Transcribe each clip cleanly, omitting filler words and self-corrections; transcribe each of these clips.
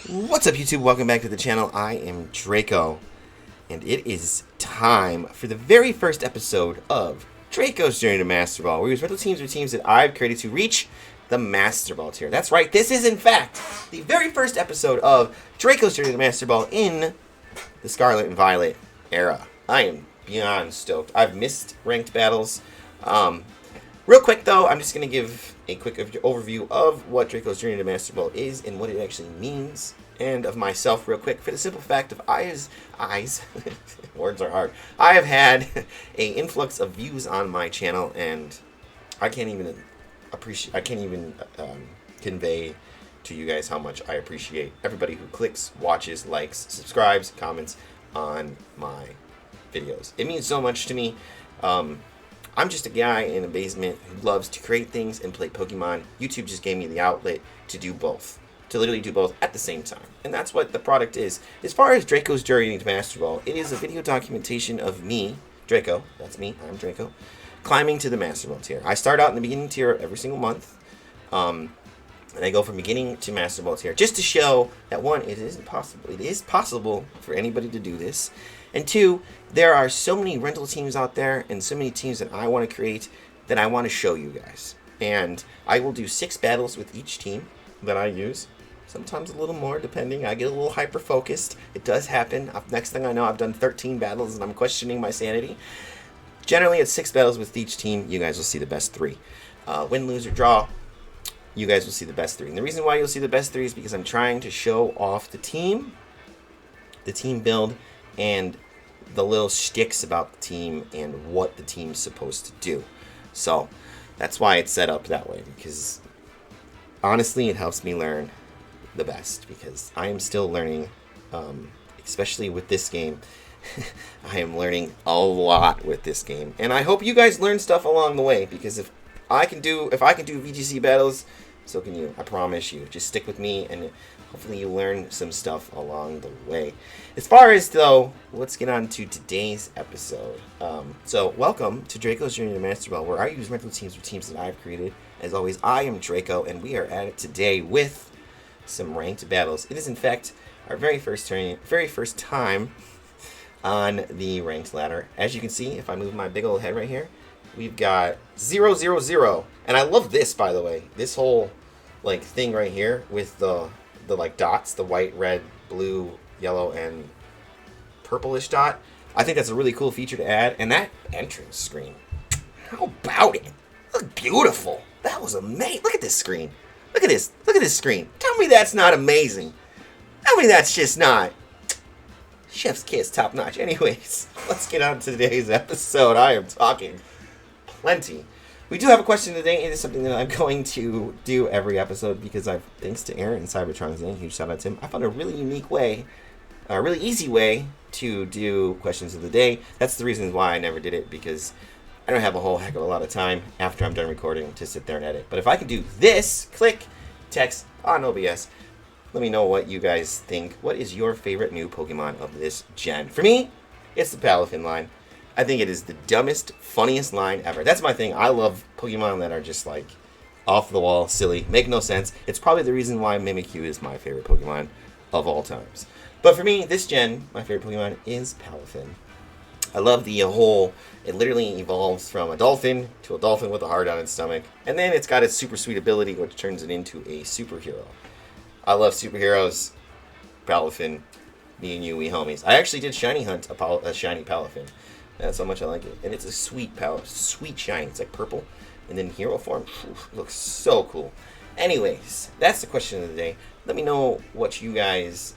What's up, YouTube? Welcome back to the channel. I am Draco, and it is time for the very first episode of Draco's Journey to Master Ball, where we use rental teams or teams that I've created to reach the Master Ball tier. That's right, this is in fact the very first episode of Draco's Journey to Master Ball in the Scarlet and Violet era. I am beyond stoked. I've missed ranked battles. Real quick though, I'm just going to give a quick overview of what Draco's Journey to Master Ball is and what it actually means, and of myself real quick, for the simple fact of eyes, words are hard. I have had an influx of views on my channel, and I can't even convey to you guys how much I appreciate everybody who clicks, watches, likes, subscribes, comments on my videos. It means so much to me. I'm just a guy in a basement who loves to create things and play Pokemon. YouTube just gave me the outlet to do both, to literally do both at the same time. And that's what the product is. As far as Draco's Journey to Master Ball, it is a video documentation of me, Draco, that's me, I'm Draco, climbing to the Master Ball tier. I start out in the beginning tier every single month, and I go from beginning to Master Ball tier, just to show that one, it is possible for anybody to do this, and two, there are so many rental teams out there and so many teams that I want to create that I want to show you guys. And I will do 6 battles with each team that I use. Sometimes a little more, depending. I get a little hyper-focused. It does happen. Next thing I know, I've done 13 battles and I'm questioning my sanity. Generally, it's 6 battles with each team. You guys will see the best 3. Win, lose, or draw, you guys will see the best 3. And the reason why you'll see the best 3 is because I'm trying to show off the team build, and the little shticks about the team and what the team's supposed to do. So that's why it's set up that way, because honestly it helps me learn the best, because I am still learning, especially with this game. I am learning a lot with this game, and I hope you guys learn stuff along the way, because if I can do VGC battles, so can you. I promise you. Just stick with me, and hopefully you learn some stuff along the way. As far as, though, let's get on to today's episode. So, welcome to Draco's Journey to Master Ball, where I use rental teams for teams that I've created. As always, I am Draco, and we are at it today with some ranked battles. It is, in fact, our very first time on the ranked ladder. As you can see, if I move my big old head right here, we've got 0, 0, 0. And I love this, by the way. This whole like thing right here with the like dots, the white, red, blue, yellow, and purplish dot. I think that's a really cool feature to add. And that entrance screen, how about it? Look beautiful. That was amazing. Look at this screen. Look at this. Look at this screen. Tell me that's not amazing. Tell me that's just not chef's kiss, top notch. Anyways, let's get on to today's episode. I am talking plenty. We do have a question today. It is something that I'm going to do every episode, because thanks to Aaron and Cybertron's name, huge shout out to him, I found a really unique way, a really easy way to do questions of the day. That's the reason why I never did it, because I don't have a whole heck of a lot of time after I'm done recording to sit there and edit. But if I can do this, click, text on OBS, let me know what you guys think. What is your favorite new Pokemon of this gen? For me, it's the Palafin line. I think it is the dumbest, funniest line ever. That's my thing. I love Pokemon that are just like off the wall, silly, make no sense. It's probably the reason why Mimikyu is my favorite Pokemon of all times. But for me, this gen, my favorite Pokemon is Palafin. I love the whole, it literally evolves from a dolphin to a dolphin with a heart on its stomach. And then it's got its super sweet ability, which turns it into a superhero. I love superheroes. Palafin, me and you, we homies. I actually did shiny hunt a shiny Palafin. That's how much I like it. And it's a sweet palette, sweet shiny. It's like purple. And then hero form, looks so cool. Anyways, that's the question of the day. Let me know what you guys,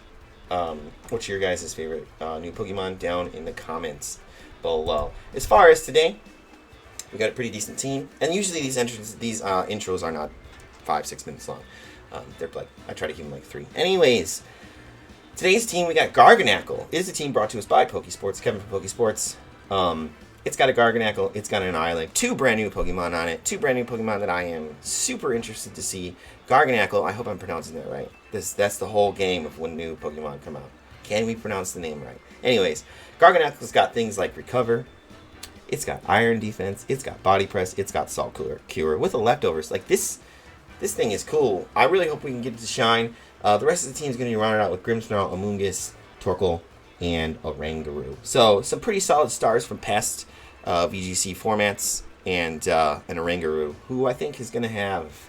what's your guys' favorite new Pokemon down in the comments below. As far as today, we got a pretty decent team. And usually these intros are not 5-6 minutes long. They're like, I try to keep them like 3. Anyways, today's team, we got Garganacl. It is a team brought to us by Pokesports, Kevin from Pokesports. It's got a Garganacl, it's got an Island, 2 brand new Pokemon on it, 2 brand new Pokemon that I am super interested to see. Garganacl, I hope I'm pronouncing that right. That's the whole game of when new Pokemon come out. Can we pronounce the name right? Anyways, Garganacl's got things like Recover, it's got Iron Defense, it's got Body Press, it's got Salt Cure with the leftovers. Like this thing is cool. I really hope we can get it to shine. The rest of the team is going to be rounded out with Grimmsnarl, Amoonguss, Torkoal, and Oranguru. So some pretty solid stars from past VGC formats, and an Oranguru, who I think is going to have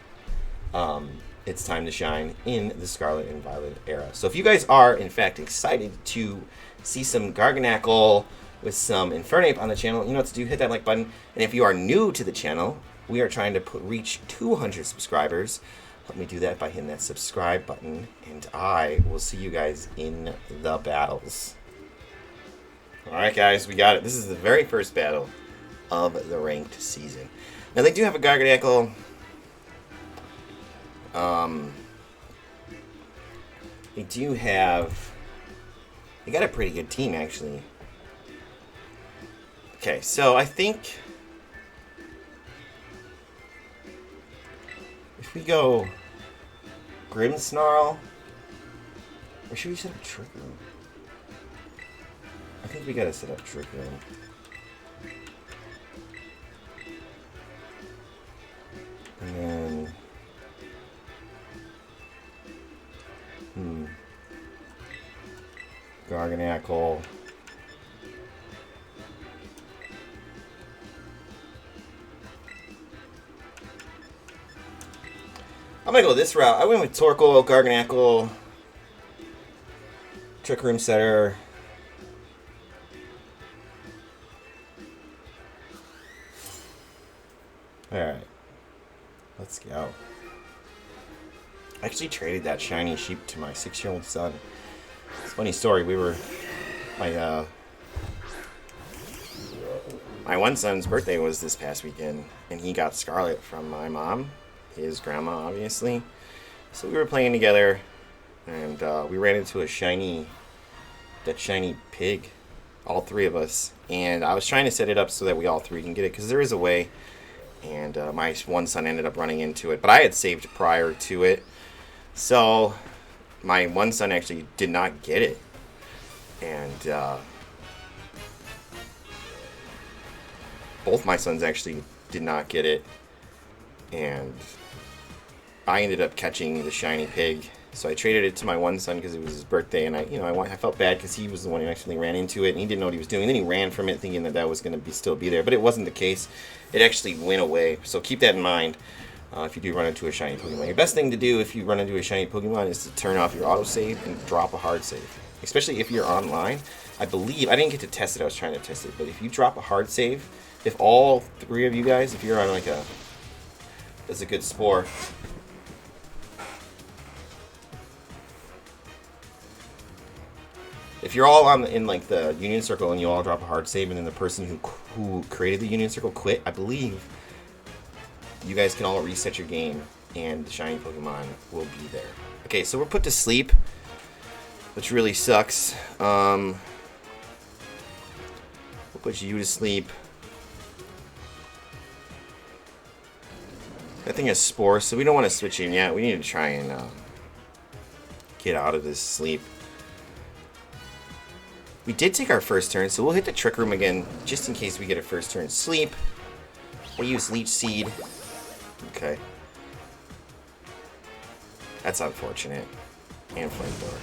its time to shine in the Scarlet and Violet era. So if you guys are, in fact, excited to see some Garganacl with some Infernape on the channel, you know what to do. Hit that like button. And if you are new to the channel, we are trying to reach 200 subscribers. Help me do that by hitting that subscribe button, and I will see you guys in the battles. Alright guys, we got it. This is the very first battle of the ranked season. Now they do have a Garganacl. They do have... They got a pretty good team, actually. Okay, so I think... If we go Grimmsnarl, or should we set up Trick Room? I think we gotta set up Trick Room. And then... Garganacl. I'm gonna go this route. I went with Torkoal, Garganacl, Trick Room Setter. Alright. Let's go. I actually traded that shiny sheep to my 6-year-old son. It's a funny story. We were... My one son's birthday was this past weekend, and he got Scarlet from my mom. His grandma, obviously. So we were playing together, and we ran into that shiny pig, all three of us. And I was trying to set it up so that we all three can get it, because there is a way. And my one son ended up running into it, but I had saved prior to it. So my one son actually did not get it. And both my sons actually did not get it. And I ended up catching the shiny pig, so I traded it to my one son because it was his birthday, and I felt bad because he was the one who actually ran into it, and he didn't know what he was doing. And then he ran from it thinking that was going to still be there, but it wasn't the case. It actually went away, so keep that in mind if you do run into a shiny Pokemon. Your best thing to do if you run into a shiny Pokemon is to turn off your autosave and drop a hard save, especially if you're online. I believe, I didn't get to test it, I was trying to test it, but if you drop a hard save, if all three of you guys, if you're on like a... That's a good spore. If you're all in like the Union Circle and you all drop a hard save, and then the person who created the Union Circle quit, I believe you guys can all reset your game and the shiny Pokemon will be there. Okay, so we're put to sleep, which really sucks. We'll put you to sleep. That thing has spores, so we don't want to switch in yet. We need to try and get out of this sleep. We did take our first turn, so we'll hit the Trick Room again, just in case we get a first turn sleep. We'll use Leech Seed. Okay. That's unfortunate. And Flamethrower.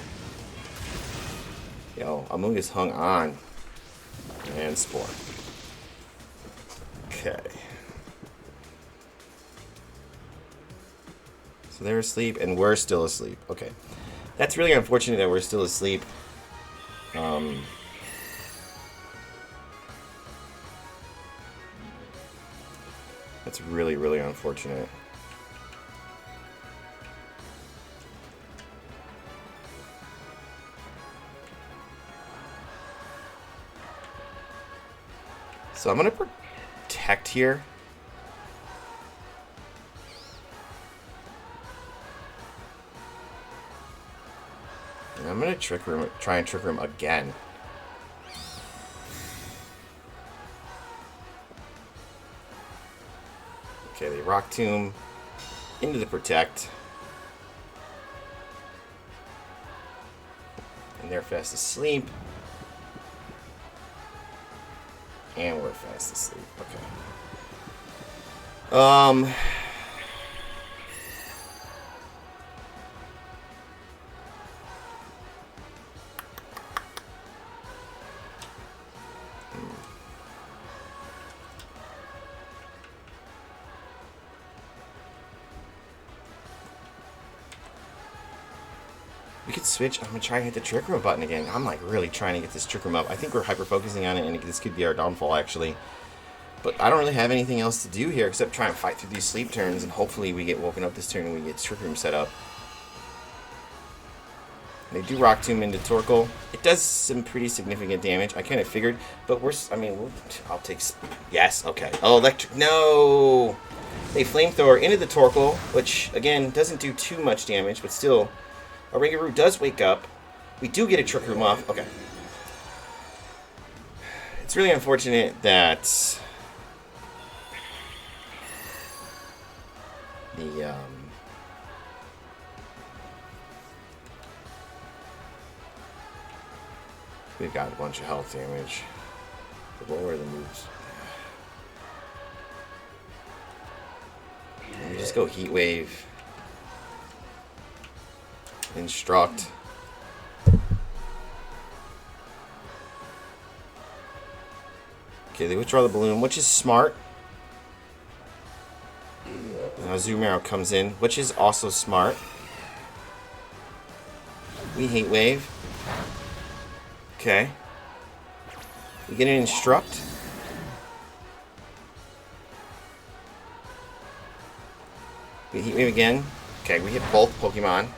Yo, Amoonguss hung on. And Spore. Okay. So they're asleep, and we're still asleep. Okay. That's really unfortunate that we're still asleep. That's really, really unfortunate. So I'm going to protect here. And I'm going to try and Trick Room again. Okay, they Rock Tomb into the Protect. And they're fast asleep. And we're fast asleep. Okay. We could switch. I'm going to try and hit the Trick Room button again. I'm like really trying to get this Trick Room up. I think we're hyper-focusing on it, and this could be our downfall, actually. But I don't really have anything else to do here except try and fight through these sleep turns, and hopefully we get woken up this turn and we get Trick Room set up. They do Rock Tomb into Torkoal. It does some pretty significant damage. I kind of figured, but I'll take... Yes, okay. Oh, Electric... No! They Flamethrower into the Torkoal, which, again, doesn't do too much damage, but still... Oranguru does wake up. We do get a Trick Room off. Okay. It's really unfortunate that... We've got a bunch of health damage. The lower the moves. Let me just go Heat Wave. Instruct. Okay, they withdraw the balloon, which is smart. Now Zoom Arrow comes in, which is also smart. We Heat Wave. Okay. We get an Instruct. We Heat Wave again. Okay, we hit both Pokemon.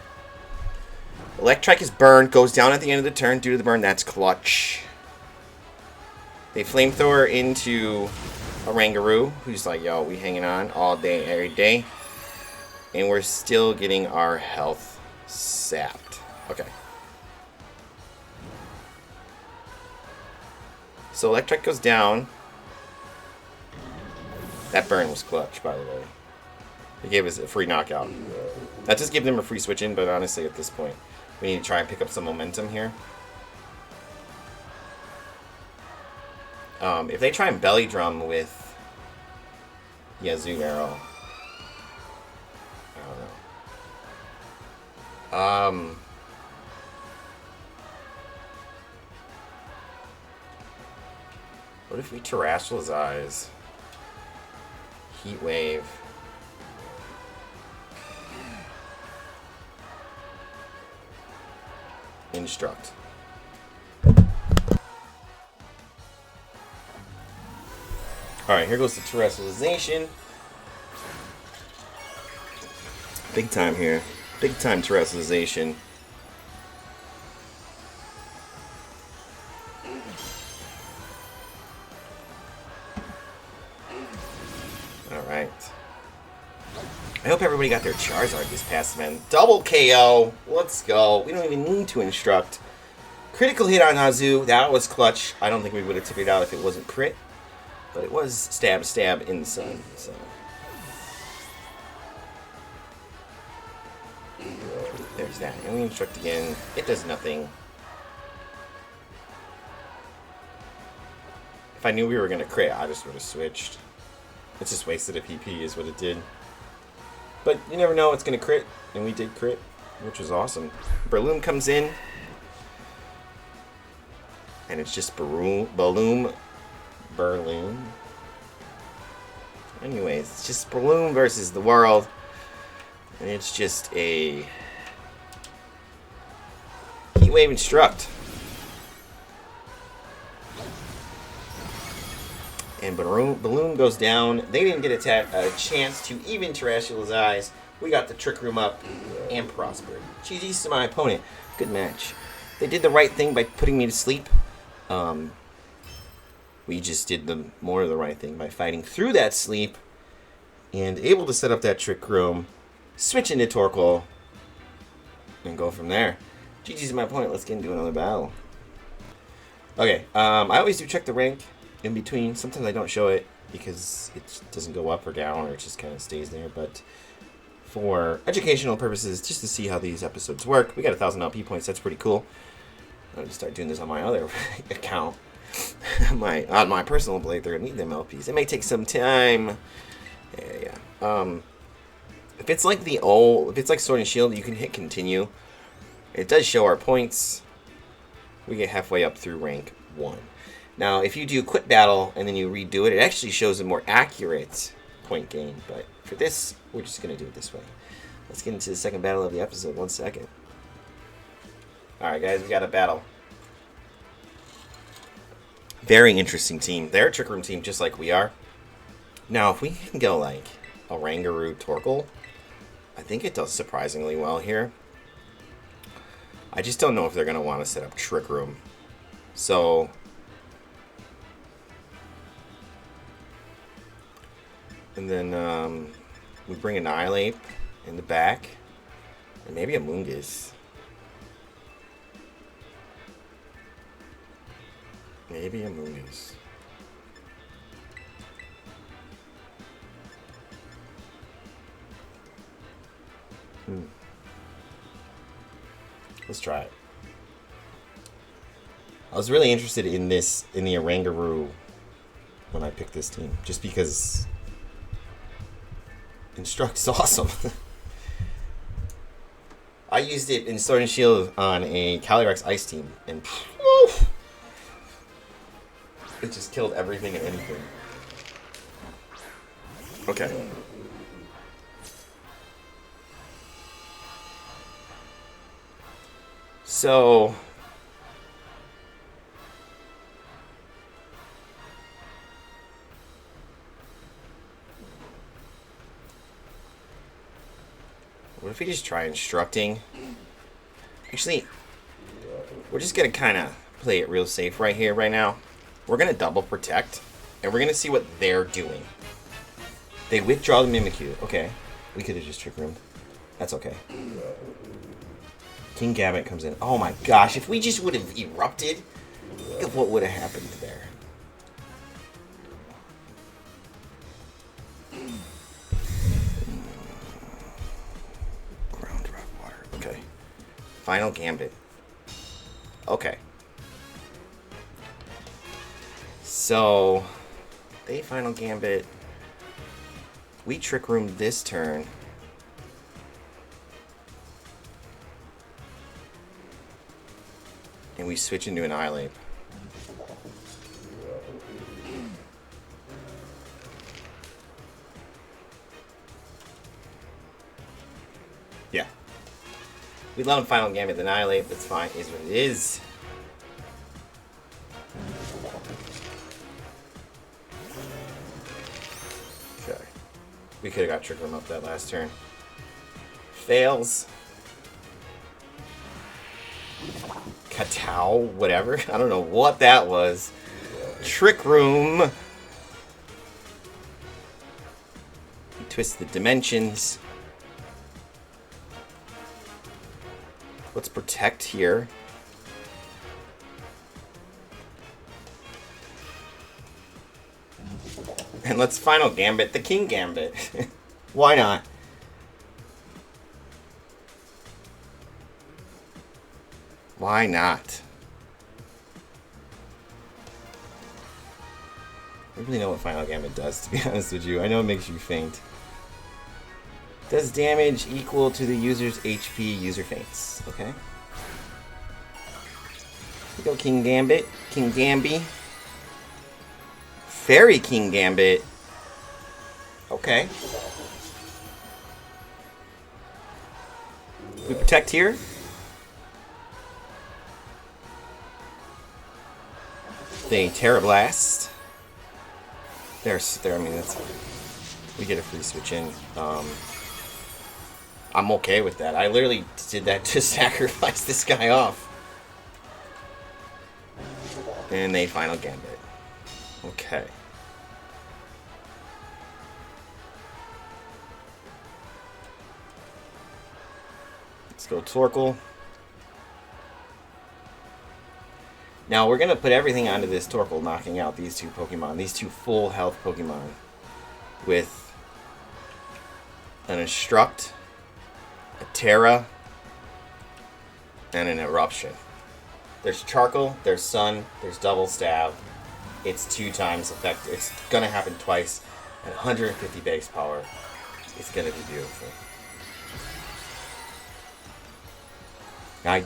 Electrike is burned, goes down at the end of the turn due to the burn. That's clutch. They Flamethrower into Oranguru, who's like, yo, we hanging on all day, every day. And we're still getting our health sapped. Okay. So Electric goes down. That burn was clutch, by the way. It gave us a free knockout. That just gave them a free switch in, but honestly, at this point, we need to try and pick up some momentum here. If they try and belly drum with Zoom Arrow, I don't know. What if we Terrestrial his eyes? Heat Wave. Instruct. Alright, here goes the Terrestrialization. Big time here. Big time Terrestrialization. Alright. I hope everybody got their Charizard this past man. Double KO. Let's go. We don't even need to Instruct. Critical hit on Azu. That was clutch. I don't think we would have took it out if it wasn't crit. But it was stab, stab in the sun. So there's that. And we Instruct again. It does nothing. If I knew we were going to crit, I just would have switched. It just wasted a PP is what it did. But you never know it's going to crit. And we did crit, which was awesome. Berloom comes in. And it's just Berloom. Anyways, it's just Berloom versus the world. And it's just a Heat Wave Instruct. And Balloon goes down. They didn't get a chance to even Terrestrial his eyes. We got the Trick Room up and prospered. GG's to my opponent. Good match. They did the right thing by putting me to sleep. We just did more of the right thing by fighting through that sleep and able to set up that Trick Room, switch into Torkoal, and go from there. GG's to my opponent. Let's get into another battle. Okay, I always do check the rank in between. Sometimes I don't show it because it doesn't go up or down, or it just kind of stays there. But for educational purposes, just to see how these episodes work, we got 1,000 LP points. That's pretty cool. I'm gonna start doing this on my other account, on my personal playthrough. I need them LPs. It may take some time. Yeah. If it's like Sword and Shield, you can hit continue. It does show our points. We get halfway up through rank 1. Now, if you do quit battle and then you redo it, it actually shows a more accurate point gain. But for this, we're just going to do it this way. Let's get into the second battle of the episode. 1 second. Alright, guys, we got a battle. Very interesting team. They're a Trick Room team just like we are. Now, if we can go like Oranguru, Torkoal, I think it does surprisingly well here. I just don't know if they're going to want to set up Trick Room. So, and then we bring Annihilate in the back, and maybe a Moongus. Maybe a Moongus. Let's try it. I was really interested in the Oranguru when I picked this team, just because Instruct's awesome. I used it in Sword and Shield on a Calyrex Ice team, and it just killed everything and anything. Okay. So, what if we just try Instructing? Actually, we're just going to kind of play it real safe right here, right now. We're going to double protect, and we're going to see what they're doing. They withdraw the Mimikyu. Okay. We could have just Trick Roomed. That's okay. King Gambit comes in. Oh my gosh, if we just would have erupted, look at what would have happened there. Ground, rock, water. Okay. Final Gambit. Okay. So, they Final Gambit. We Trick Room this turn. And we switch into an Annihilate. Yeah. We let him Final Gambit the Annihilate. That's fine. Is what it is. Okay. We could have got Trick Room up that last turn. Fails. Katao, whatever. I don't know what that was. Trick Room. Twist the dimensions. Let's protect here. And let's Final Gambit the King Gambit. Why not? Why not? I don't really know what Final Gambit does, to be honest with you. I know it makes you faint. Does damage equal to the user's HP user faints. Okay. Here we go, King Gambit. King Gamby. Fairy King Gambit. Okay. We protect here. The Terra Blast. I mean, that's, we get a free switch in. I'm okay with that. I literally did that to sacrifice this guy off. And they Final Gambit. Okay. Let's go Torkoal. Now, we're going to put everything onto this Torkoal, knocking out these two Pokemon, these two full health Pokemon, with an Instruct, a Terra, and an Eruption. There's Charcoal, there's Sun, there's Double Stab. It's 2 times effective. It's going to happen twice at 150 base power. It's going to be beautiful. Now,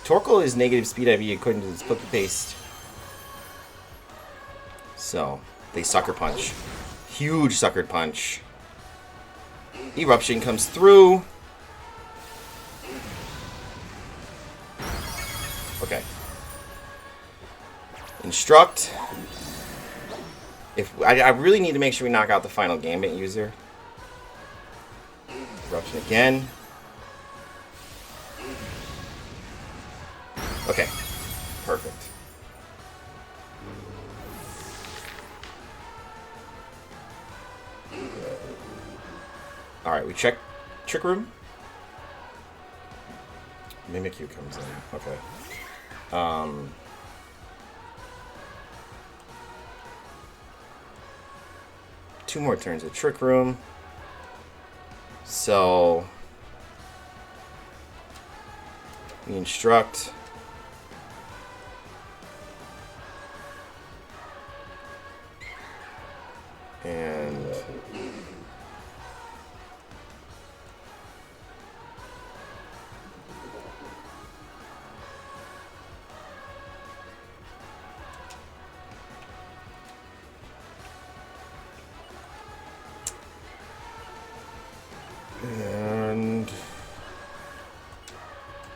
Torkoal is negative speed IV according to this Poke Paste. So, they Sucker Punch. Huge Sucker Punch. Eruption comes through. Okay. Instruct. If I really need to make sure we knock out the final Gambit user. Eruption again. Okay. Perfect. Alright, we check Trick Room. Mimikyu comes in. Okay. Two more turns of Trick Room. So we Instruct. And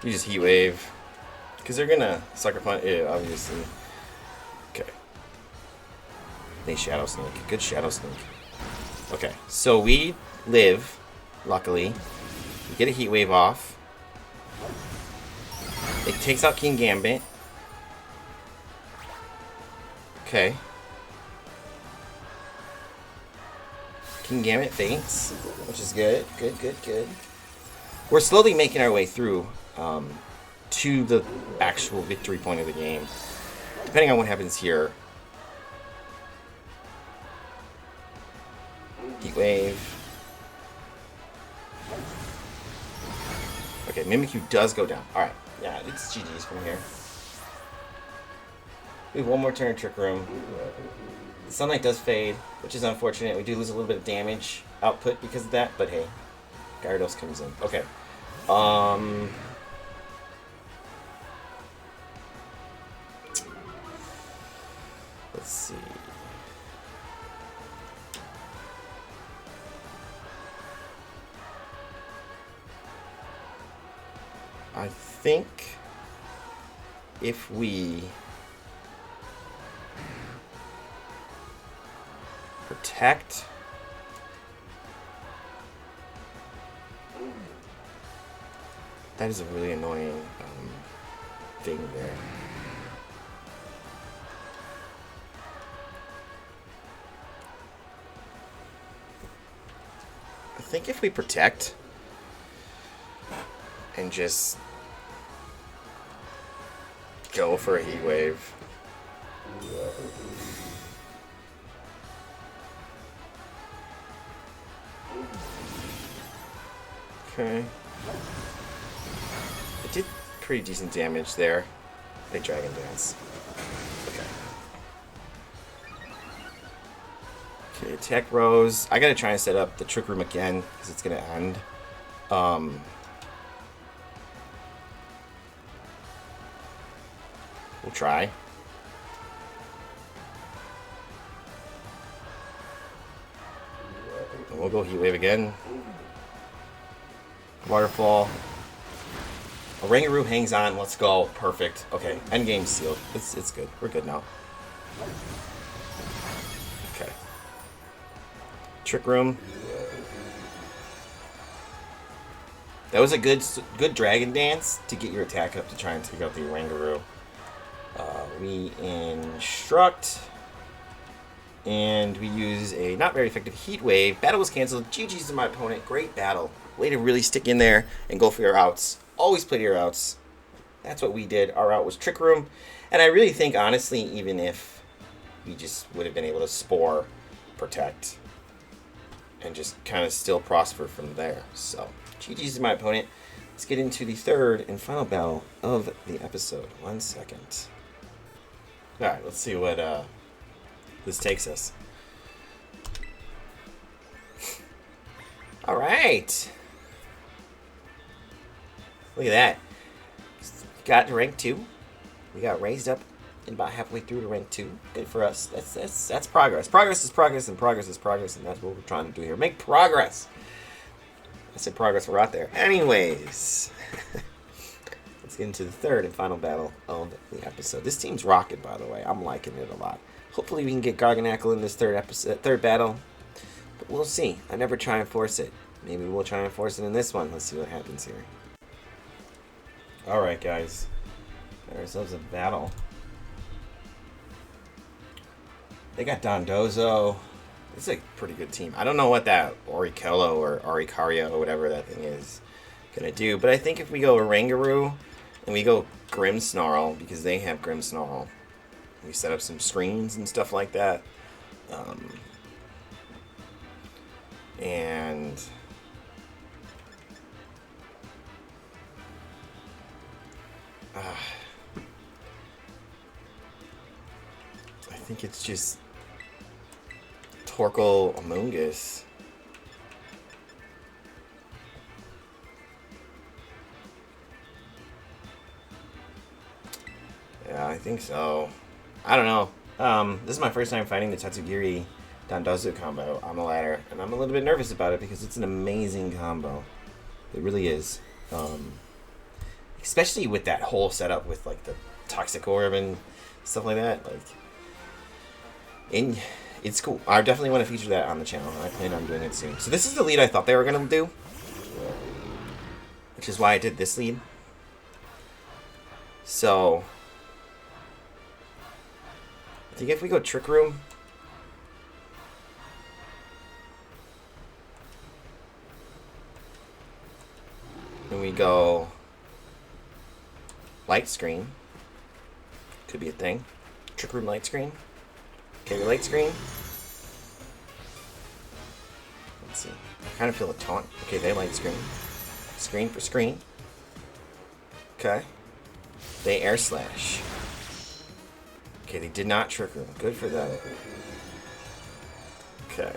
you just Heat Wave. Because they're gonna Sucker Punch, yeah, obviously. Okay. They Shadow Sneak. Good Shadow Sneak. Okay, so we live, luckily. We get a Heat Wave off. It takes out King Gambit. Okay. King Gambit faints, which is good. Good, good, good. We're slowly making our way through to the actual victory point of the game. Depending on what happens here. Heat Wave. Okay, Mimikyu does go down. Alright, yeah, it's GG's from here. We have one more turn in Trick Room. The Sunlight does fade, which is unfortunate. We do lose a little bit of damage output because of that, but hey, Gyarados comes in. Okay. Let's see. I think if we protect, that is a really annoying thing there. I think if we protect and just go for a Heat Wave. Okay. It did pretty decent damage there. They Dragon Dance. Okay. Okay, attack Rose. I gotta try and set up the Trick Room again because it's gonna end. We'll try. And we'll go Heat Wave again. Waterfall. Oranguru hangs on. Let's go. Perfect. Okay. Endgame sealed. It's good. We're good now. Okay. Trick Room. That was a good Dragon Dance to get your attack up to try and take out the Oranguru. We Instruct. And we use a not very effective Heat Wave. Battle was canceled. GG's to my opponent. Great battle. Way to really stick in there and go for your outs. Always play to your outs. That's what we did. Our out was Trick Room. And I really think, honestly, even if we just would have been able to Spore, Protect, and just kind of still prosper from there. So, GG's to my opponent. Let's get into the third and final battle of the episode. 1 second. Alright, let's see what this takes us. Alright. Look at that. Got to rank 2. We got raised up and about halfway through to rank 2. Good for us. That's progress. Progress is progress, and progress is progress, and that's what we're trying to do here. Make progress. I said progress, we're out there. Anyways. Let's let's get into the third and final battle of the episode. This team's rocking, by the way. I'm liking it a lot. Hopefully we can get Garganacl in this third battle. But we'll see. I never try and force it. Maybe we'll try and force it in this one. Let's see what happens here. Alright, guys. Got ourselves a battle. They got Dondozo. It's a pretty good team. I don't know what that Orichello or Oricaria or whatever that thing is gonna do, but I think if we go Oranguru and we go Grimmsnarl, because they have Grimmsnarl, we set up some screens and stuff like that, and I think it's just Torkoal Amoonguss. Yeah, I think so. I don't know. This is my first time fighting the Tatsugiri Dondozo combo on the ladder, and I'm a little bit nervous about it because it's an amazing combo. It really is. Especially with that whole setup with like the Toxic Orb and stuff like that. It's cool. I definitely want to feature that on the channel, and I plan on doing it soon. So this is the lead I thought they were going to do, which is why I did this lead. So I think if we go Trick Room, and we go Light Screen, could be a thing. Trick Room Light Screen. Okay, we Light Screen. Let's see. I kind of feel a taunt. Okay, they Light Screen. Screen for screen. Okay. They Air Slash. Okay, they did not Trick Room. Good for them. Okay.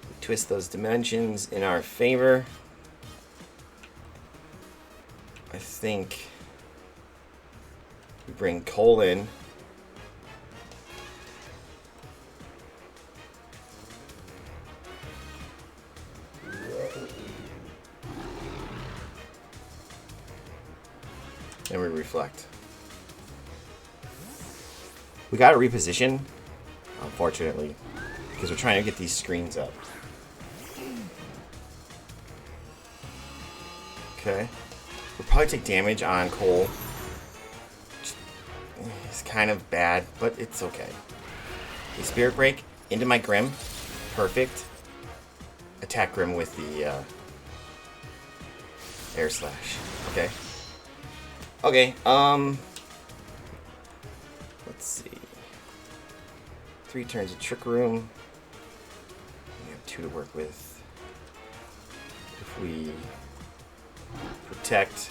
We twist those dimensions in our favor. I think we bring Cole in. And we reflect. We got to reposition, unfortunately, because we're trying to get these screens up. Okay. We'll probably take damage on Cole. It's kind of bad, but it's okay. The Spirit Break into my Grimm. Perfect. Attack Grimm with the Air Slash. Okay. Okay, let's see. 3 turns of Trick Room. We have 2 to work with. If we protect,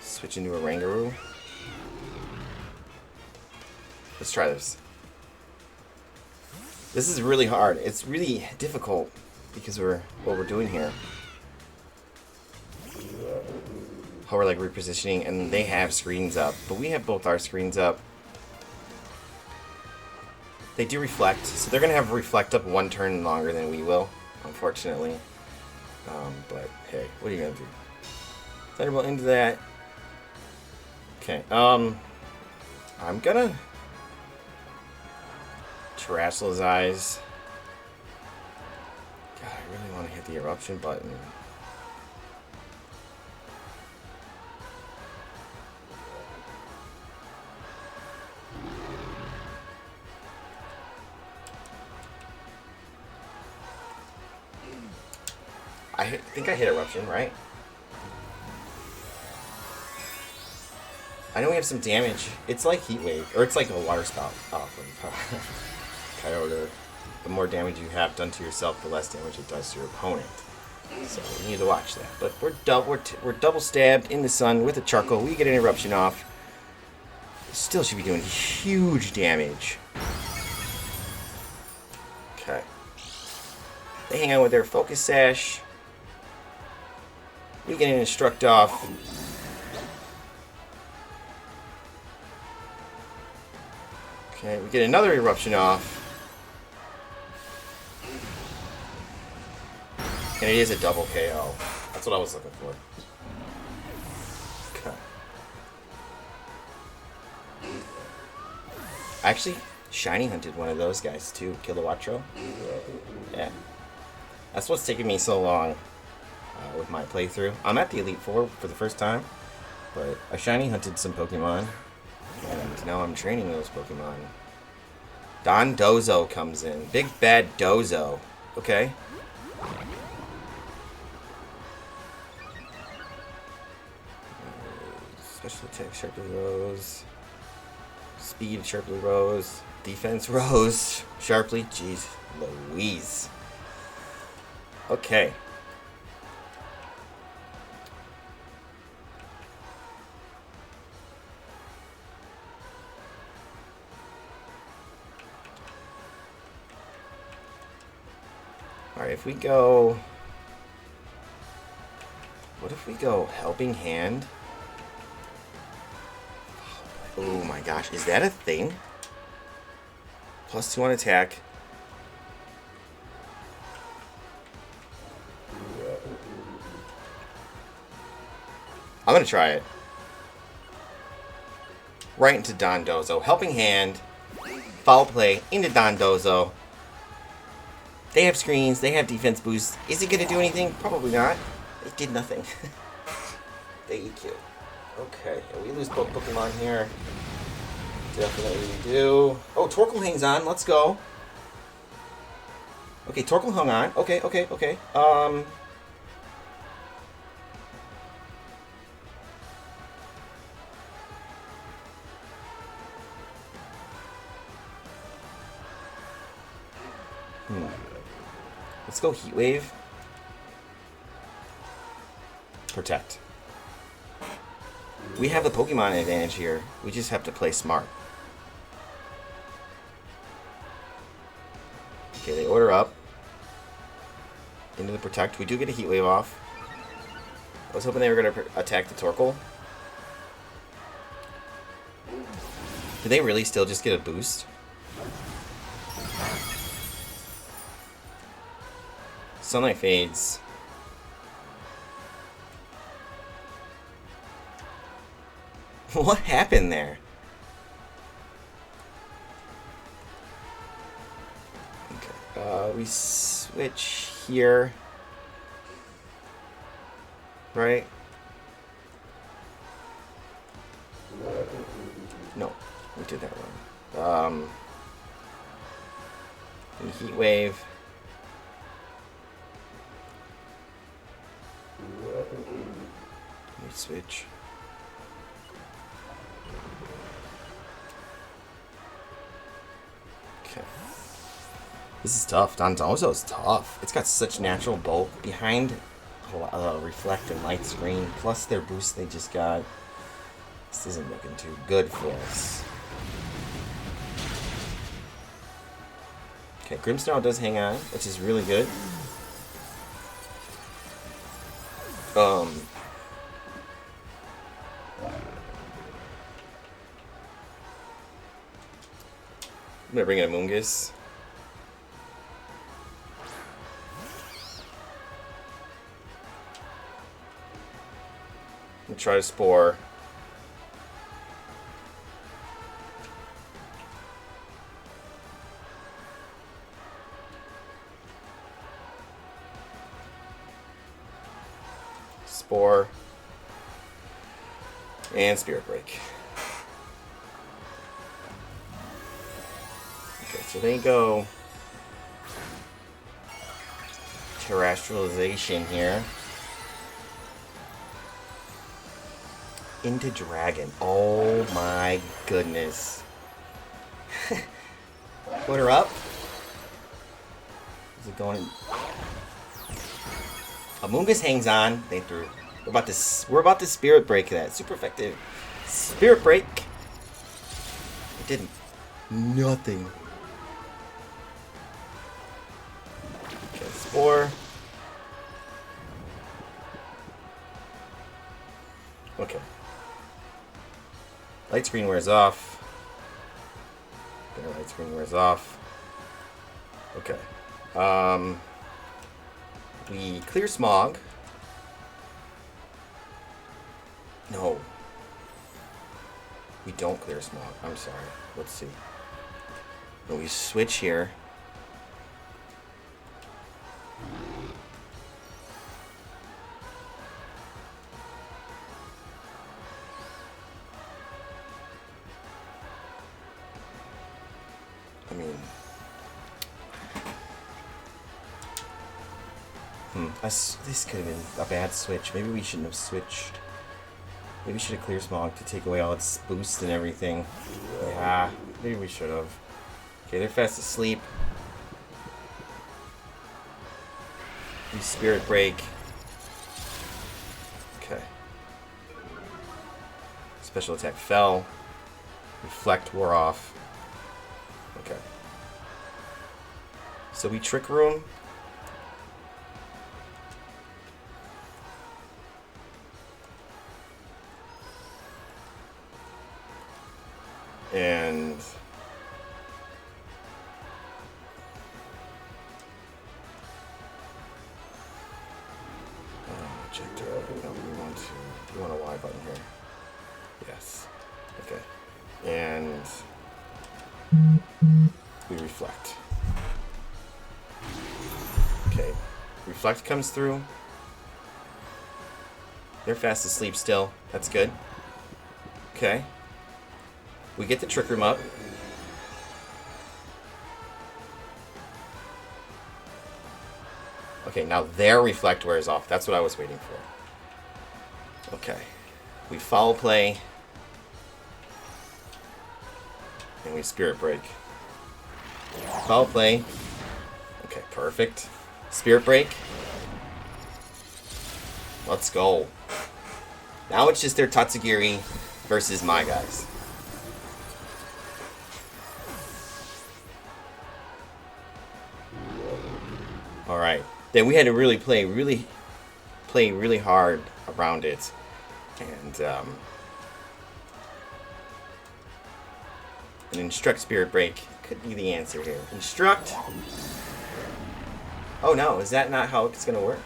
switch into Oranguru. Let's try this. This is really hard. It's really difficult because what we're doing here. How we're like repositioning, and they have screens up, but we have both our screens up. They do reflect, so they're gonna have reflect up 1 turn longer than we will, unfortunately. But hey, what are you gonna do? Thunderbolt into that. Okay, I'm gonna Terrestrial his eyes. God, I really want to hit the eruption button. I think I hit eruption, right? I know we have some damage. It's like Heat Wave, or it's like a water spout from Kyogre. The more damage you have done to yourself, the less damage it does to your opponent. So we need to watch that. But we're double stabbed in the sun with a charcoal. We get an eruption off. Still should be doing huge damage. Okay. They hang out with their Focus Sash. We get an Instruct off. Okay, we get another eruption off. And it is a double KO. That's what I was looking for. Okay. Actually, shiny hunted one of those guys too, Kilowatro. Yeah. That's what's taking me so long with my playthrough. I'm at the Elite Four for the first time, but I shiny hunted some Pokemon, and now I'm training those Pokemon. Don Dozo comes in. Big Bad Dozo. Okay. Special attack, Sharply Rose. Speed, Sharply Rose. Defense, Rose. Sharply, jeez, Louise. Okay. Alright, if we go... What if we go Helping Hand? Oh my gosh, is that a thing? +2 on attack. I'm gonna try it. Right into Dondozo. Helping Hand. Foul Play into Dondozo. They have screens. They have defense boosts. Is it gonna do anything? Probably not. It did nothing. They EQ. Okay, we lose both Pokemon here. Definitely do. Oh, Torkoal hangs on. Let's go. Okay, Torkoal hung on. Okay. Let's go Heat Wave. Protect. We have the Pokemon advantage here. We just have to play smart. Okay, they order up. Into the Protect. We do get a Heat Wave off. I was hoping they were going to attack the Torkoal. Did they really still just get a boost? Sunlight fades. What happened there? Okay. We switch here. Right? No, we did that wrong. Heat Wave. Let me switch. Okay. This is tough. Dondozo is tough. It's got such natural bulk behind Reflect and Light Screen, plus their boost they just got. This isn't looking too good for us. Okay, Grimmsnarl does hang on, which is really good. I'm gonna bring in a Moongus. And try to Spore. Spore. And Spirit Break. Okay, so they go Terrestrialization here. Into Dragon. Oh my goodness. Put her up. Is it going? Amoonguss hangs on. They threw. We're about to Spirit Break that. Super effective. Spirit Break. It didn't. Nothing. Okay, Spore. Okay. Light Screen wears off. Their Light Screen wears off. Okay. We clear Smog. No. We don't clear smog. I'm sorry. Let's see. No, we switch here. I mean... this could have been a bad switch. Maybe we shouldn't have switched. Maybe we should have cleared smog to take away all its boost and everything. Yeah, maybe we should have. Okay, they're fast asleep. We spirit break. Okay. Special attack fell. Reflect wore off. Okay. So we trick room. And ejector. No, we want a Y button here. Yes. Okay. And we reflect. Okay. Reflect comes through. They're fast asleep still. That's good. Okay. We get the trick room up. Okay, now their reflect wears off. That's what I was waiting for. Okay. We foul play. And we spirit break. Foul play. Okay, perfect. Spirit break. Let's go. Now it's just their Tatsugiri versus my guys. Alright. Then we had to really play really hard around it. And an Instruct Spirit Break could be the answer here. Instruct. Oh no, is that not how it's gonna work?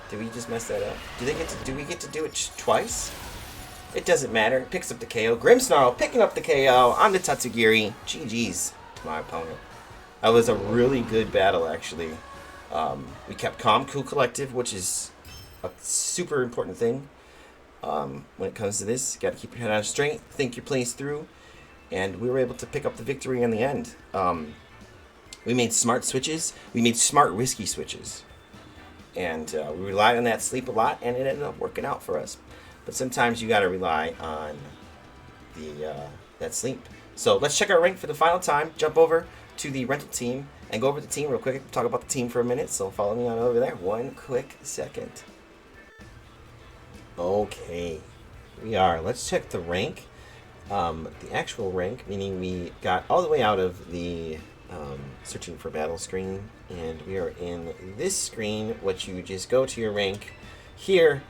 Did we just mess that up? Do we get to do it twice? It doesn't matter. It picks up the KO. Grimmsnarl picking up the KO on the Tatsugiri. GG's to my opponent. That was a really good battle, actually. We kept calm, cool, collective, which is a super important thing when it comes to this. You got to keep your head on straight, think your plays through, and we were able to pick up the victory in the end. We made smart switches. We made smart, risky switches. And we relied on that sleep a lot, and it ended up working out for us. But sometimes you got to rely on that sleep. So let's check our rank for the final time. Jump over to the rental team and go over the team real quick. Talk about the team for a minute. So follow me on over there. One quick second. Okay, we are. Let's check the rank. The actual rank, meaning we got all the way out of the searching for battle screen, and we are in this screen, which you just go to your rank here.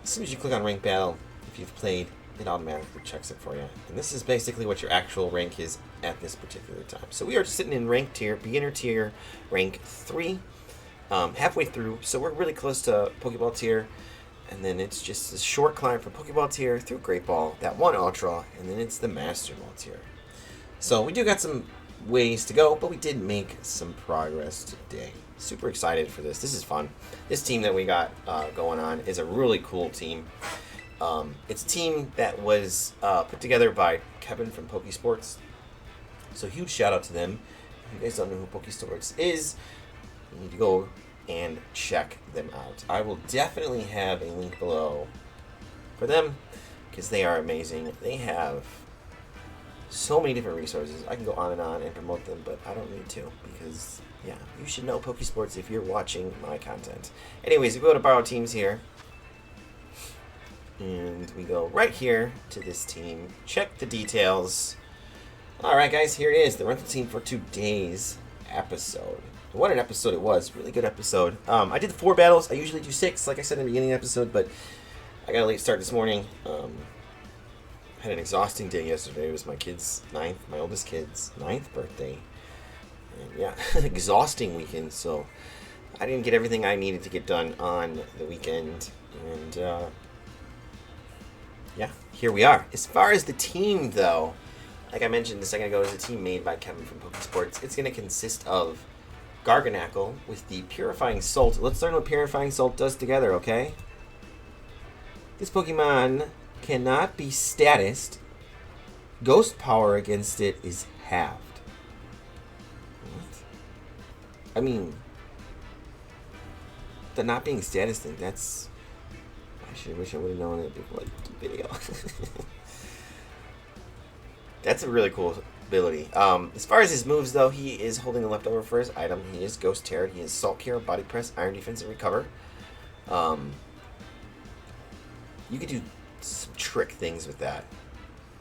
As soon as you click on rank battle, if you've played, it automatically checks it for you. And this is basically what your actual rank is at this particular time. So we are sitting in rank tier, beginner tier, rank 3, halfway through. So we're really close to Pokeball tier. And then it's just a short climb from Pokeball tier through Great Ball, that one Ultra, and then it's the Master Ball tier. So we do got some ways to go, but we did make some progress today. Super excited for this. This is fun. This team that we got going on is a really cool team. It's a team that was put together by Kevin from Pokesports. So huge shout out to them. If you guys don't know who Pokesports is, you need to go and check them out. I will definitely have a link below for them because they are amazing. They have so many different resources. I can go on and promote them, but I don't need to because, yeah, you should know Pokesports if you're watching my content. Anyways, we go to Borrow Teams here. And we go right here to this team. Check the details. Alright guys, here it is. The rental team for today's episode. What an episode it was. Really good episode. I did 4 battles. I usually do 6, like I said in the beginning of the episode, but I got a late start this morning. Had an exhausting day yesterday. It was my oldest kid's 9th birthday. And yeah, exhausting weekend, so I didn't get everything I needed to get done on the weekend. And here we are. As far as the team, though, like I mentioned a second ago, is a team made by Kevin from Pokesports. It's going to consist of Garganacl with the Purifying Salt. Let's learn what Purifying Salt does together, okay? This Pokemon cannot be statused. Ghost power against it is halved. What? I mean, the not being status thing, that's... I wish I would have known it before the video. That's a really cool ability. As far as his moves, though, he is holding a leftover for his item. He is Ghost Terror. He is Salt Cure, Body Press, Iron Defense, and Recover. You could do some trick things with that.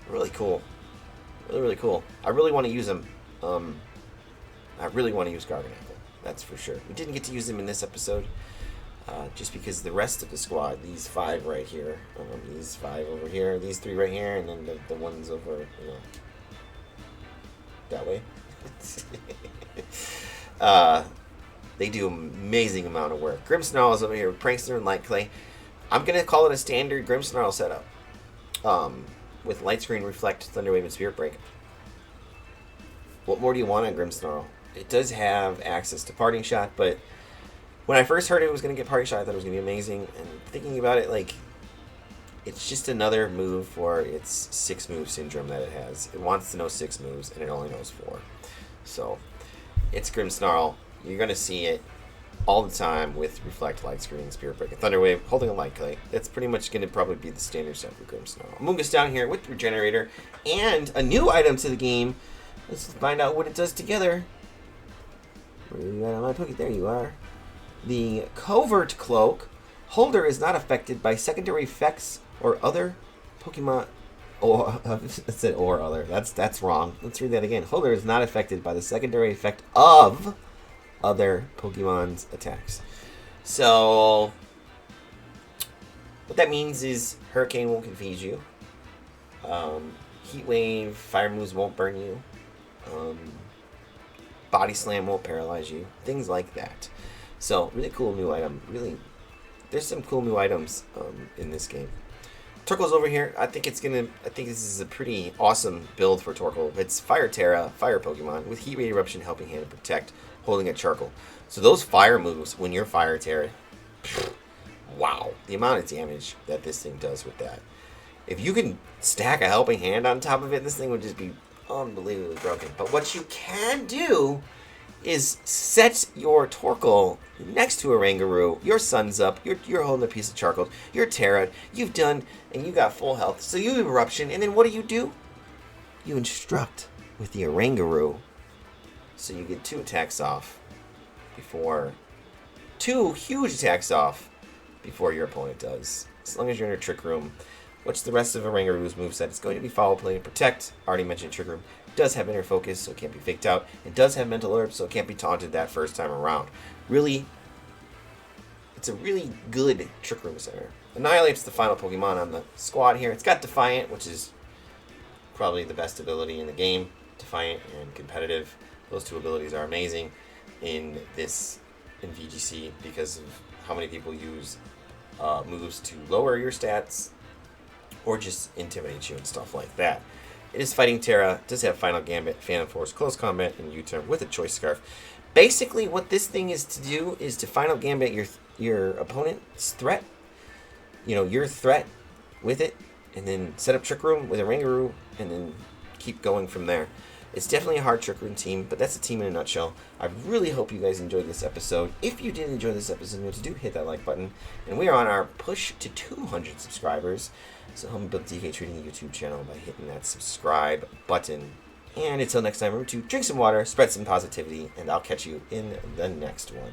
Really cool. Really, really cool. I really want to use him. I really want to use Garganacl. That's for sure. We didn't get to use him in this episode. Just because the rest of the squad, these 5 right here, these 5 over here, these 3 right here, and then the ones over, that way. They do an amazing amount of work. Grimmsnarl is over here with Prankster and Light Clay. I'm going to call it a standard Grimmsnarl setup. With Light Screen, Reflect, Thunder Wave, and Spirit Break. What more do you want on Grimmsnarl? It does have access to Parting Shot, but when I first heard it was going to get Parting Shot, I thought it was going to be amazing. And thinking about it, like, it's just another move for its 6-move syndrome that it has. It wants to know 6 moves, and it only knows 4. So, it's Grimmsnarl. You're going to see it all the time with Reflect, Light Screen, Spirit Break, and Thunder Wave, holding a Light Clay. That's pretty much going to probably be the standard set for Grimmsnarl. Amoonguss down here with Regenerator, and a new item to the game. Let's find out what it does together. Where are you at on my Poke? There you are. The Covert Cloak. Holder is not affected by secondary effects or other Pokemon. Or I said or other. That's wrong. Let's read that again. Holder is not affected by the secondary effect of other Pokemon's attacks. So what that means is Hurricane won't confuse you. Heat Wave, Fire moves won't burn you. Body Slam won't paralyze you. Things like that. So, really cool new item. Really, there's some cool new items in this game. Torkoal's over here. I think this is a pretty awesome build for Torkoal. It's Fire Terra, Fire Pokemon, with Heat Ray Eruption, Helping Hand, and Protect, holding a Charcoal. So those fire moves, when you're Fire Terra, wow, the amount of damage that this thing does with that. If you can stack a Helping Hand on top of it, this thing would just be unbelievably broken. But what you can do is set your Torkoal next to Oranguru. Your sun's up. You're holding a piece of charcoal. You're Terra. You've done, and you got full health. So you have Eruption, and then what do? You Instruct with the Oranguru. So you get 2 attacks off before... 2 huge attacks off before your opponent does. As long as you're in a Trick Room. What's the rest of Oranguru's moveset? It's going to be Follow, Play, and Protect. Already mentioned Trick Room. It does have Inner Focus, so it can't be faked out. It does have Mental Herb, so it can't be taunted that first time around. Really, it's a really good Trick Room center. Annihilate's the final Pokemon on the squad here. It's got Defiant, which is probably the best ability in the game. Defiant and Competitive. Those 2 abilities are amazing in VGC because of how many people use moves to lower your stats or just intimidate you and stuff like that. It is fighting Terra, does have Final Gambit, Phantom Force, Close Combat, and U-Turn with a Choice Scarf. Basically, what this thing is to do is to Final Gambit your opponent's threat, your threat with it, and then set up Trick Room with a Oranguru, and then keep going from there. It's definitely a hard Trick Room team, but that's a team in a nutshell. I really hope you guys enjoyed this episode. If you did enjoy this episode, you know what to do, hit that like button. And we are on our push to 200 subscribers. So help me build DK Trading YouTube channel by hitting that subscribe button. And until next time, remember to drink some water, spread some positivity, and I'll catch you in the next one.